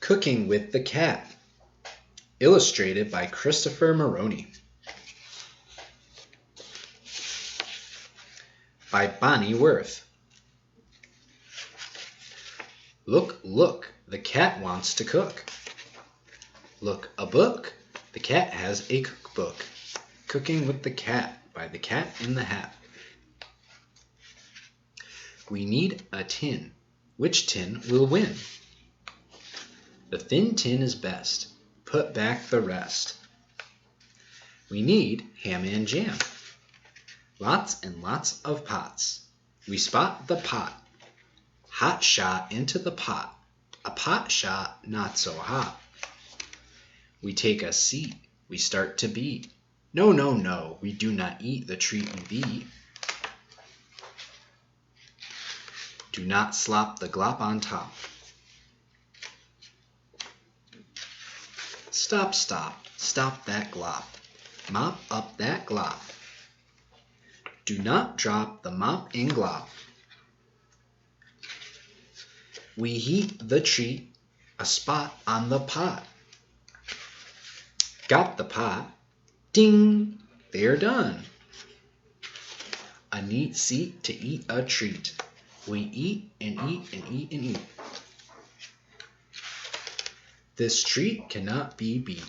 Cooking with the Cat, illustrated by Christopher Maroney. By Bonnie Worth. Look, look, the cat wants to cook. Look a book, the cat has a cookbook. Cooking with the Cat by the Cat in the Hat. We need a tin. Which tin will win? The thin tin is best. Put back the rest. We need ham and jam. Lots and lots of pots. We spot the pot. Hot shot into the pot. A pot shot not so hot. We take a seat. We start to beat. No, no, no, we do not eat the treat we beat. Do not slop the glop on top. Stop, stop, stop that glop. Mop up that glop. Do not drop the mop and glop. We heat the treat, a spot on the pot. Got the pot, ding, they're done. A neat seat to eat a treat. We eat and eat and eat and eat. This treat cannot be beat.